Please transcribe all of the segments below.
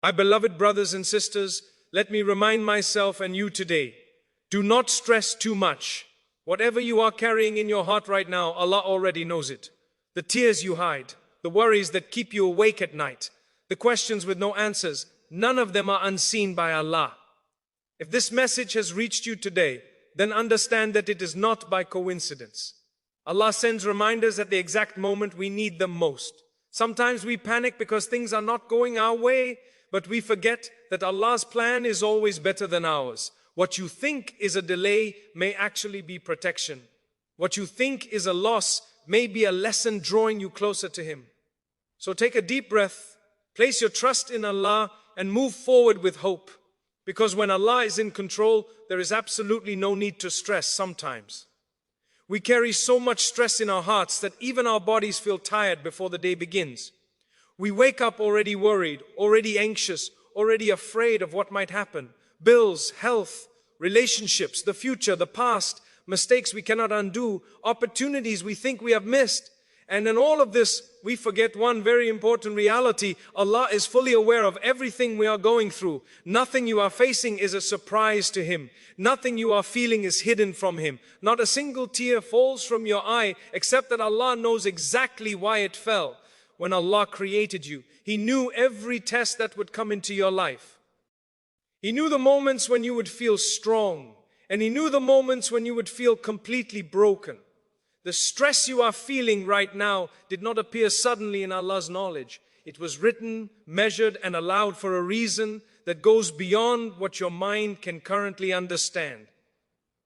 My beloved brothers and sisters, let me remind myself and you today, do not stress too much. Whatever you are carrying in your heart right now, Allah already knows it. The tears you hide, the worries that keep you awake at night, the questions with no answers, none of them are unseen by Allah. If this message has reached you today, then understand that it is not by coincidence. Allah sends reminders at the exact moment we need them most. Sometimes we panic because things are not going our way, but we forget that Allah's plan is always better than ours. What you think is a delay may actually be protection. What you think is a loss may be a lesson drawing you closer to Him. So take a deep breath, place your trust in Allah, and move forward with hope. Because when Allah is in control, there is absolutely no need to stress sometimes. We carry so much stress in our hearts that even our bodies feel tired before the day begins. We wake up already worried, already anxious, already afraid of what might happen. Bills, health, relationships, the future, the past, mistakes we cannot undo, opportunities we think we have missed. And in all of this, we forget one very important reality. Allah is fully aware of everything we are going through. Nothing you are facing is a surprise to Him. Nothing you are feeling is hidden from Him. Not a single tear falls from your eye, except that Allah knows exactly why it fell. When Allah created you, He knew every test that would come into your life. He knew the moments when you would feel strong, and He knew the moments when you would feel completely broken. The stress you are feeling right now did not appear suddenly in Allah's knowledge. It was written, measured, and allowed for a reason that goes beyond what your mind can currently understand.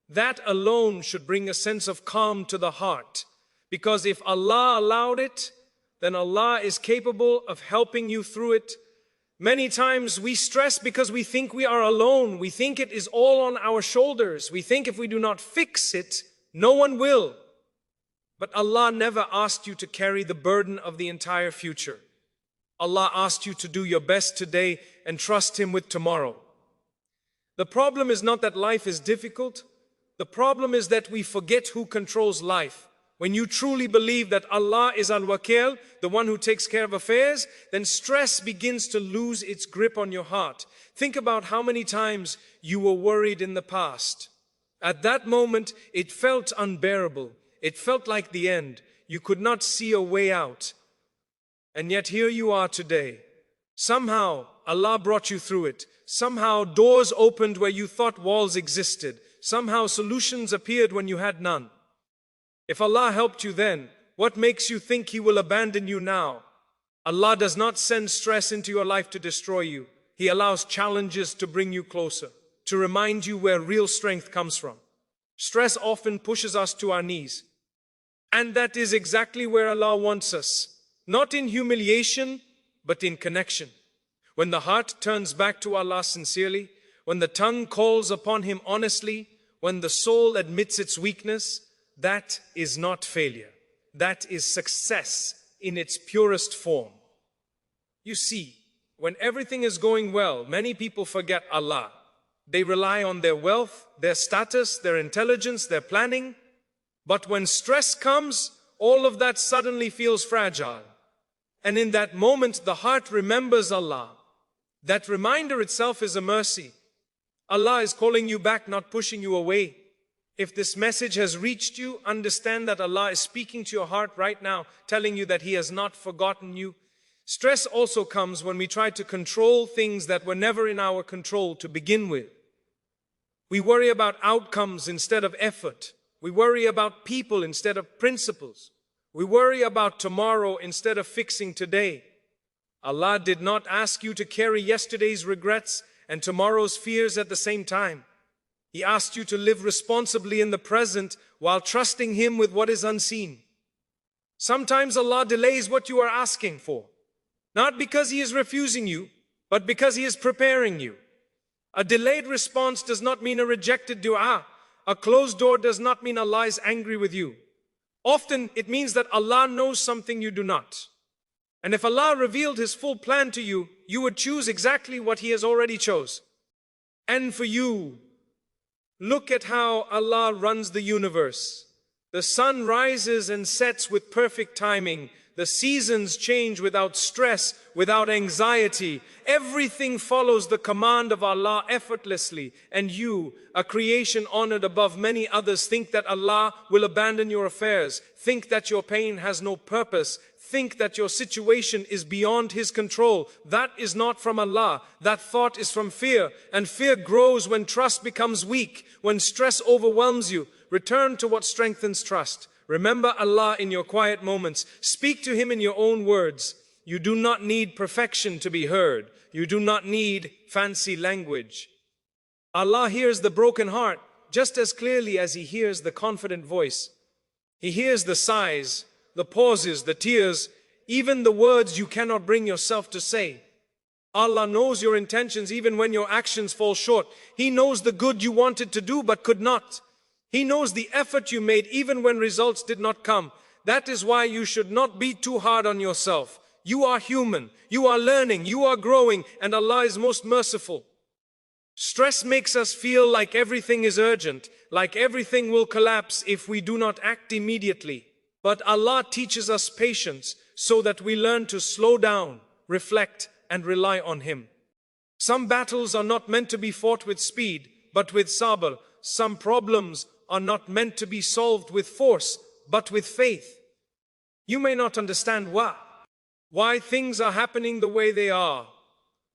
That alone should bring a sense of calm to the heart. Because if Allah allowed it, then Allah is capable of helping you through it. Many times we stress because we think we are alone. We think it is all on our shoulders. We think if we do not fix it, no one will. But Allah never asked you to carry the burden of the entire future. Allah asked you to do your best today and trust Him with tomorrow. The problem is not that life is difficult. The problem is that we forget who controls life. When you truly believe that Allah is Al-Wakil, the one who takes care of affairs, then stress begins to lose its grip on your heart. Think about how many times you were worried in the past. At that moment, it felt unbearable. It felt like the end. You could not see a way out. And yet here you are today. Somehow Allah brought you through it. Somehow doors opened where you thought walls existed. Somehow solutions appeared when you had none. If Allah helped you then, what makes you think He will abandon you now? Allah does not send stress into your life to destroy you. He allows challenges to bring you closer, to remind you where real strength comes from. Stress often pushes us to our knees. And that is exactly where Allah wants us. Not in humiliation, but in connection. When the heart turns back to Allah sincerely, when the tongue calls upon Him honestly, when the soul admits its weakness, that is not failure. That is success in its purest form. You see, when everything is going well, many people forget Allah. They rely on their wealth, their status, their intelligence, their planning. But when stress comes, all of that suddenly feels fragile. And in that moment, the heart remembers Allah. That reminder itself is a mercy. Allah is calling you back, not pushing you away. If this message has reached you, understand that Allah is speaking to your heart right now, telling you that He has not forgotten you. Stress also comes when we try to control things that were never in our control to begin with. We worry about outcomes instead of effort. We worry about people instead of principles. We worry about tomorrow instead of fixing today. Allah did not ask you to carry yesterday's regrets and tomorrow's fears at the same time. He asked you to live responsibly in the present while trusting Him with what is unseen. Sometimes Allah delays what you are asking for, not because He is refusing you, but because He is preparing you. A delayed response does not mean a rejected dua. A closed door does not mean Allah is angry with you. Often it means that Allah knows something you do not. And if Allah revealed His full plan to you, you would choose exactly what He has already chose. And for you, look at how Allah runs the universe. The sun rises and sets with perfect timing. The seasons change without stress, without anxiety. Everything follows the command of Allah effortlessly. And you, a creation honored above many others, think that Allah will abandon your affairs. Think that your pain has no purpose. Think that your situation is beyond His control. That is not from Allah. That thought is from fear. And fear grows when trust becomes weak, when stress overwhelms you. Return to what strengthens trust. Remember Allah in your quiet moments. Speak to Him in your own words. You do not need perfection to be heard. You do not need fancy language. Allah hears the broken heart just as clearly as He hears the confident voice. He hears the sighs, the pauses, the tears, even the words you cannot bring yourself to say. Allah knows your intentions even when your actions fall short. He knows the good you wanted to do but could not. He knows the effort you made even when results did not come. That is why you should not be too hard on yourself. You are human, you are learning, you are growing, and Allah is most merciful. Stress makes us feel like everything is urgent, like everything will collapse if we do not act immediately. But Allah teaches us patience so that we learn to slow down, reflect, and rely on Him. Some battles are not meant to be fought with speed, but with sabr. Some problems are not meant to be solved with force, but with faith. You may not understand why things are happening the way they are.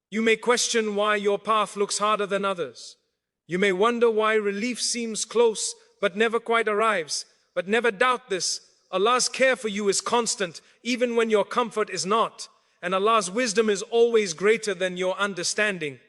You may question why your path looks harder than others. You may wonder why relief seems close, but never quite arrives. But never doubt this. Allah's care for you is constant, even when your comfort is not. And Allah's wisdom is always greater than your understanding.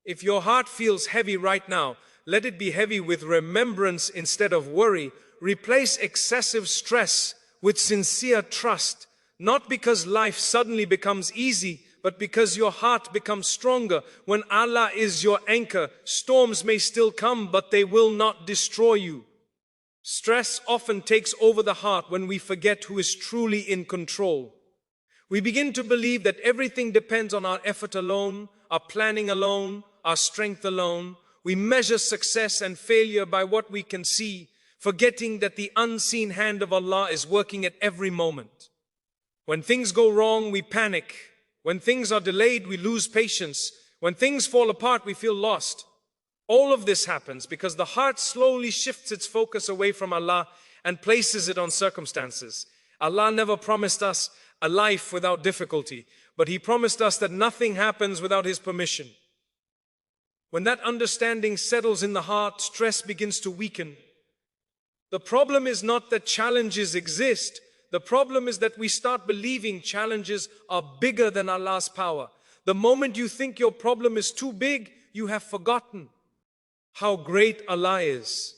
If your heart feels heavy right now, let it be heavy with remembrance instead of worry. Replace excessive stress with sincere trust, not because life suddenly becomes easy, but because your heart becomes stronger. When Allah is your anchor, storms may still come, but they will not destroy you. Stress often takes over the heart when we forget who is truly in control. We begin to believe that everything depends on our effort alone, our planning alone, our strength alone. We measure success and failure by what we can see, forgetting that the unseen hand of Allah is working at every moment. When things go wrong, we panic. When things are delayed, we lose patience. When things fall apart, we feel lost. All of this happens because the heart slowly shifts its focus away from Allah and places it on circumstances. Allah never promised us a life without difficulty, but He promised us that nothing happens without His permission. When that understanding settles in the heart, stress begins to weaken. The problem is not that challenges exist. The problem is that we start believing challenges are bigger than Allah's power. The moment you think your problem is too big, you have forgotten how great Allah is.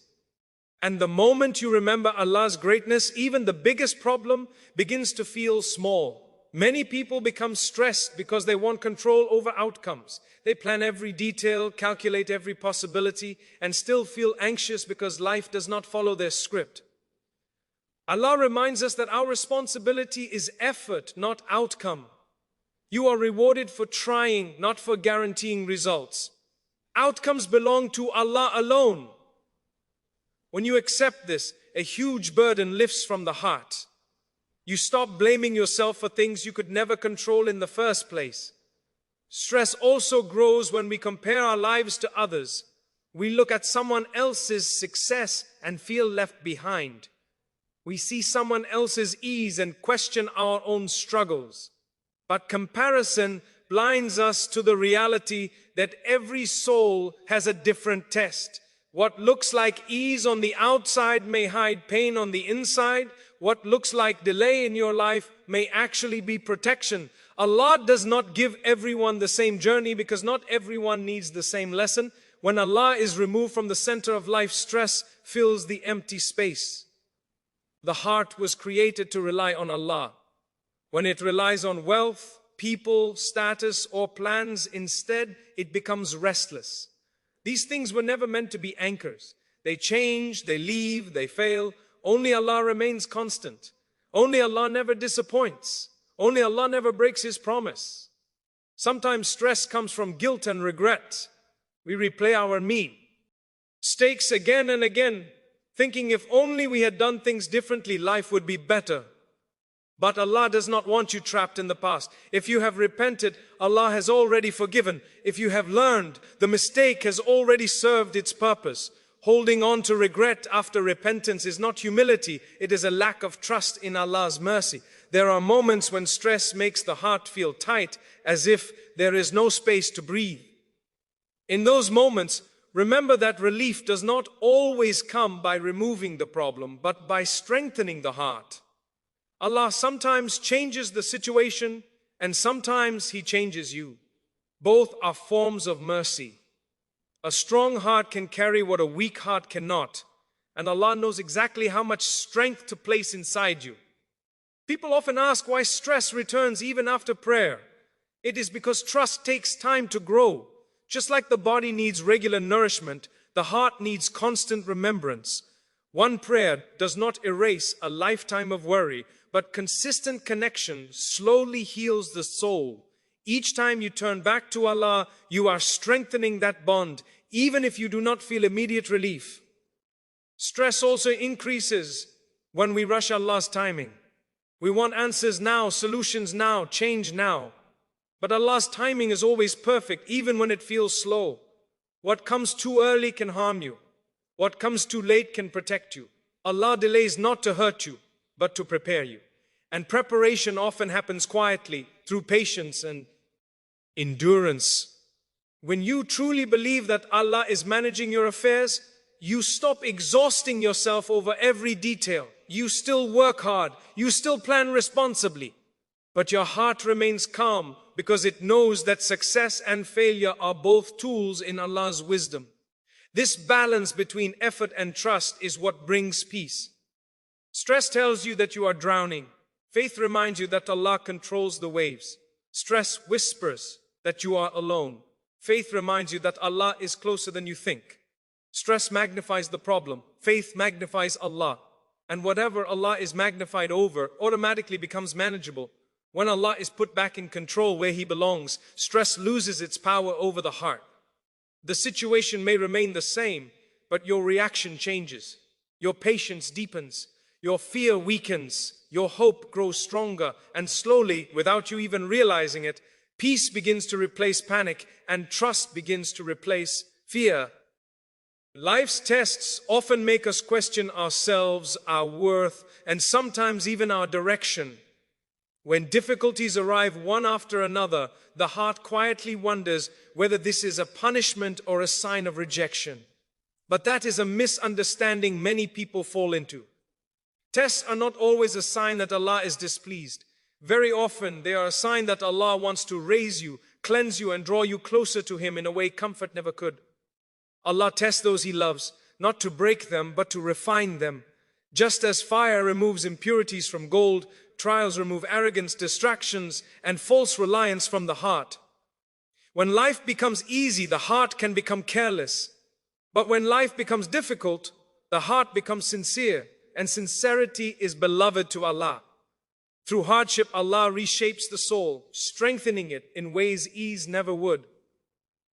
And the moment you remember Allah's greatness, even the biggest problem begins to feel small. Many people become stressed because they want control over outcomes. They plan every detail, calculate every possibility, and still feel anxious because life does not follow their script. Allah reminds us that our responsibility is effort, not outcome. You are rewarded for trying, not for guaranteeing results. Outcomes belong to Allah alone. When you accept this, a huge burden lifts from the heart. You stop blaming yourself for things you could never control in the first place. Stress also grows when we compare our lives to others. We look at someone else's success and feel left behind. We see someone else's ease and question our own struggles. But comparison blinds us to the reality that every soul has a different test. What looks like ease on the outside may hide pain on the inside. What looks like delay in your life may actually be protection. Allah does not give everyone the same journey because not everyone needs the same lesson. When Allah is removed from the center of life, stress fills the empty space. The heart was created to rely on Allah. When it relies on wealth, people, status, or plans instead, it becomes restless. These things were never meant to be anchors. They change, they leave, they fail. Only Allah remains constant. Only Allah never disappoints. Only Allah never breaks His promise. Sometimes stress comes from guilt and regret. We replay our mistakes again and again, thinking if only we had done things differently, life would be better. But Allah does not want you trapped in the past. If you have repented, Allah has already forgiven. If you have learned, the mistake has already served its purpose. Holding on to regret after repentance is not humility, it is a lack of trust in Allah's mercy. There are moments when stress makes the heart feel tight, as if there is no space to breathe. In those moments, remember that relief does not always come by removing the problem, but by strengthening the heart. Allah sometimes changes the situation, and sometimes He changes you. Both are forms of mercy. A strong heart can carry what a weak heart cannot, and Allah knows exactly how much strength to place inside you. People often ask why stress returns even after prayer. It is because trust takes time to grow. Just like the body needs regular nourishment, the heart needs constant remembrance. One prayer does not erase a lifetime of worry, but consistent connection slowly heals the soul. Each time you turn back to Allah, you are strengthening that bond, even if you do not feel immediate relief. Stress also increases when we rush Allah's timing. We want answers now, solutions now, change now. But Allah's timing is always perfect, even when it feels slow. What comes too early can harm you. What comes too late can protect you. Allah delays not to hurt you, but to prepare you. And preparation often happens quietly through patience and endurance. When you truly believe that Allah is managing your affairs, you stop exhausting yourself over every detail. You still work hard. You still plan responsibly. But your heart remains calm because it knows that success and failure are both tools in Allah's wisdom. This balance between effort and trust is what brings peace. Stress tells you that you are drowning. Faith reminds you that Allah controls the waves. Stress whispers that you are alone. Faith reminds you that Allah is closer than you think. Stress magnifies the problem. Faith magnifies Allah. And whatever Allah is magnified over automatically becomes manageable. When Allah is put back in control where He belongs, stress loses its power over the heart. The situation may remain the same, but your reaction changes. Your patience deepens. Your fear weakens. Your hope grows stronger. And slowly, without you even realizing it, peace begins to replace panic and trust begins to replace fear. Life's tests often make us question ourselves, our worth, and sometimes even our direction. When difficulties arrive one after another, the heart quietly wonders whether this is a punishment or a sign of rejection. But that is a misunderstanding many people fall into. Tests are not always a sign that Allah is displeased. Very often, they are a sign that Allah wants to raise you, cleanse you, and draw you closer to Him in a way comfort never could. Allah tests those He loves, not to break them, but to refine them. Just as fire removes impurities from gold, trials remove arrogance, distractions, and false reliance from the heart. When life becomes easy, the heart can become careless. But when life becomes difficult, the heart becomes sincere, and sincerity is beloved to Allah. Through hardship, Allah reshapes the soul, strengthening it in ways ease never would.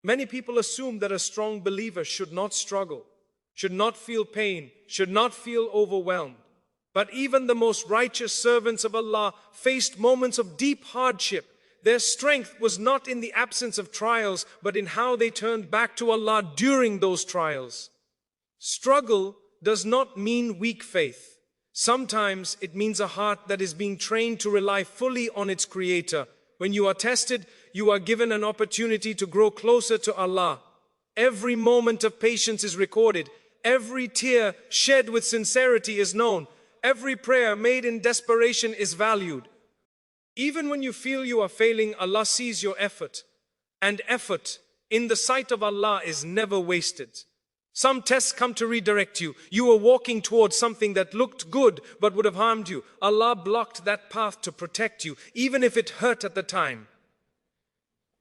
Many people assume that a strong believer should not struggle, should not feel pain, should not feel overwhelmed. But even the most righteous servants of Allah faced moments of deep hardship. Their strength was not in the absence of trials, but in how they turned back to Allah during those trials. Struggle does not mean weak faith. Sometimes it means a heart that is being trained to rely fully on its Creator. When you are tested, you are given an opportunity to grow closer to Allah. Every moment of patience is recorded. Every tear shed with sincerity is known. Every prayer made in desperation is valued. Even when you feel you are failing, Allah sees your effort. And effort in the sight of Allah is never wasted. Some tests come to redirect you. You were walking towards something that looked good but would have harmed you. Allah blocked that path to protect you, even if it hurt at the time.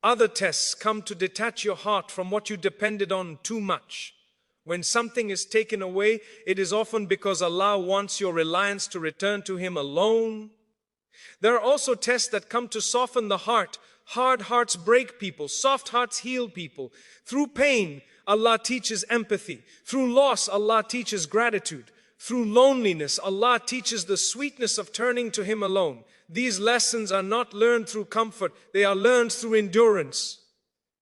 Other tests come to detach your heart from what you depended on too much. When something is taken away, it is often because Allah wants your reliance to return to Him alone. There are also tests that come to soften the heart. Hard hearts break people. Soft hearts heal people. Through pain, Allah teaches empathy. Through loss, Allah teaches gratitude. Through loneliness, Allah teaches the sweetness of turning to Him alone. These lessons are not learned through comfort, they are learned through endurance.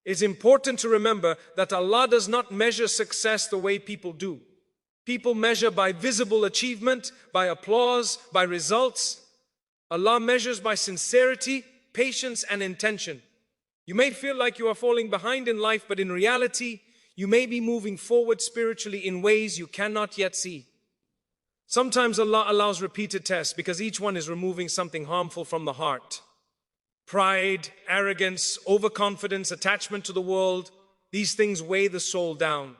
It's important to remember that Allah does not measure success the way people do. People measure by visible achievement, by applause, by results. Allah measures by sincerity, patience, and intention. You may feel like you are falling behind in life, but in reality, you may be moving forward spiritually in ways you cannot yet see. Sometimes Allah allows repeated tests because each one is removing something harmful from the heart. Pride, arrogance, overconfidence, attachment to the world, these things weigh the soul down.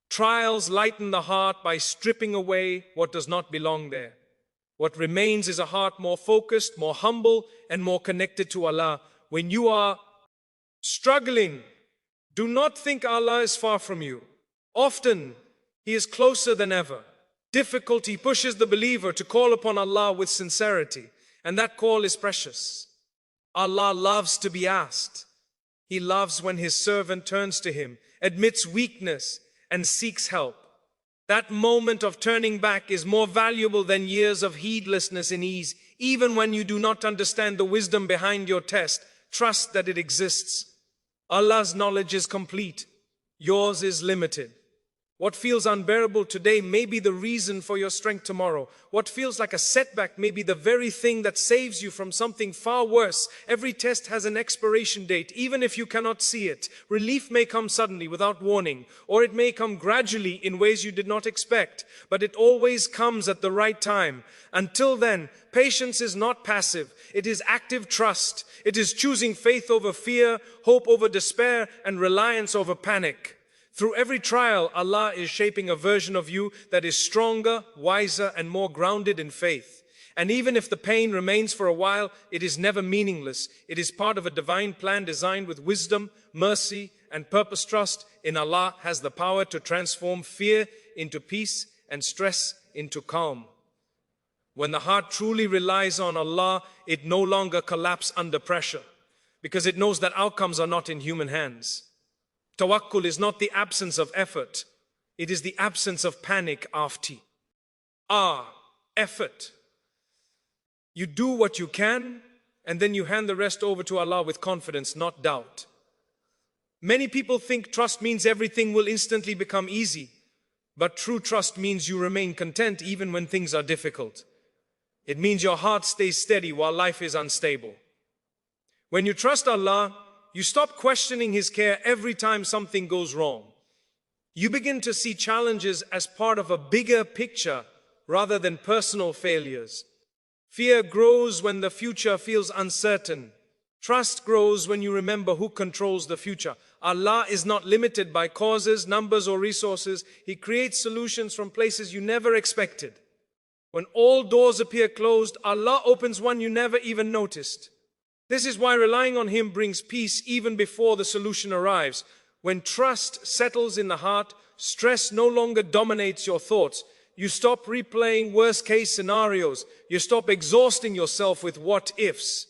Trials lighten the heart by stripping away what does not belong there. What remains is a heart more focused, more humble, and more connected to Allah. When you are struggling, do not think Allah is far from you. Often, He is closer than ever. Difficulty pushes the believer to call upon Allah with sincerity, and that call is precious. Allah loves to be asked. He loves when His servant turns to Him, admits weakness, and seeks help. That moment of turning back is more valuable than years of heedlessness and ease. Even when you do not understand the wisdom behind your test, trust that it exists. Allah's knowledge is complete. Yours is limited. What feels unbearable today may be the reason for your strength tomorrow. What feels like a setback may be the very thing that saves you from something far worse. Every test has an expiration date, even if you cannot see it. Relief may come suddenly without warning, or it may come gradually in ways you did not expect, but it always comes at the right time. Until then, patience is not passive. It is active trust. It is choosing faith over fear, hope over despair, and reliance over panic. Through every trial, Allah is shaping a version of you that is stronger, wiser, and more grounded in faith. And even if the pain remains for a while, it is never meaningless. It is part of a divine plan designed with wisdom, mercy, and purpose. Trust in Allah has the power to transform fear into peace and stress into calm. When the heart truly relies on Allah, it no longer collapses under pressure, because it knows that outcomes are not in human hands. Tawakkul is not the absence of effort, it is the absence of panic after. Effort. You do what you can, and then you hand the rest over to Allah with confidence, not doubt. Many people think trust means everything will instantly become easy, but true trust means you remain content even when things are difficult. It means your heart stays steady while life is unstable. When you trust Allah, you stop questioning His care every time something goes wrong. You begin to see challenges as part of a bigger picture rather than personal failures. Fear grows when the future feels uncertain. Trust grows when you remember who controls the future. Allah is not limited by causes, numbers, or resources. He creates solutions from places you never expected. When all doors appear closed, Allah opens one you never even noticed. This is why relying on Him brings peace even before the solution arrives. When trust settles in the heart, stress no longer dominates your thoughts. You stop replaying worst-case scenarios. You stop exhausting yourself with what-ifs.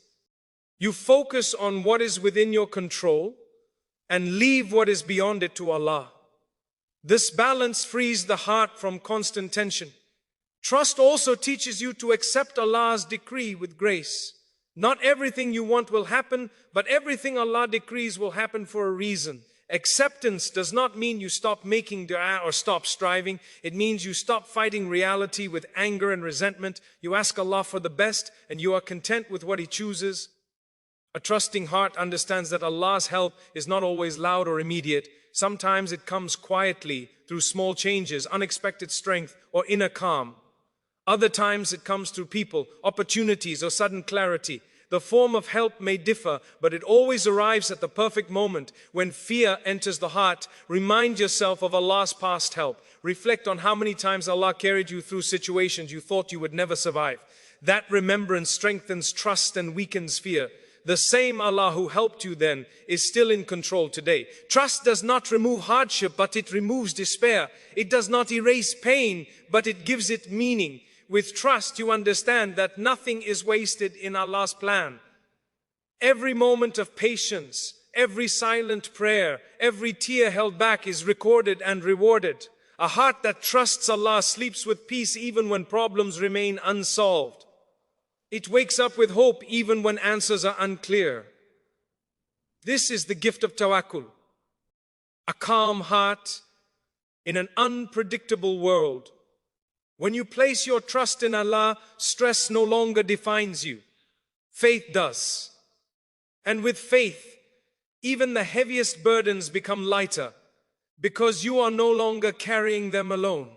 You focus on what is within your control and leave what is beyond it to Allah. This balance frees the heart from constant tension. Trust also teaches you to accept Allah's decree with grace. Not everything you want will happen, but everything Allah decrees will happen for a reason. Acceptance does not mean you stop making dua or stop striving. It means you stop fighting reality with anger and resentment. You ask Allah for the best and you are content with what He chooses. A trusting heart understands that Allah's help is not always loud or immediate. Sometimes it comes quietly through small changes, unexpected strength, or inner calm. Other times it comes through people, opportunities, or sudden clarity. The form of help may differ, but it always arrives at the perfect moment. When fear enters the heart, remind yourself of Allah's past help. Reflect on how many times Allah carried you through situations you thought you would never survive. That remembrance strengthens trust and weakens fear. The same Allah who helped you then is still in control today. Trust does not remove hardship, but it removes despair. It does not erase pain, but it gives it meaning. With trust, you understand that nothing is wasted in Allah's plan. Every moment of patience, every silent prayer, every tear held back is recorded and rewarded. A heart that trusts Allah sleeps with peace even when problems remain unsolved. It wakes up with hope even when answers are unclear. This is the gift of tawakkul. A calm heart in an unpredictable world. When you place your trust in Allah, stress no longer defines you. Faith does. And with faith, even the heaviest burdens become lighter, because you are no longer carrying them alone.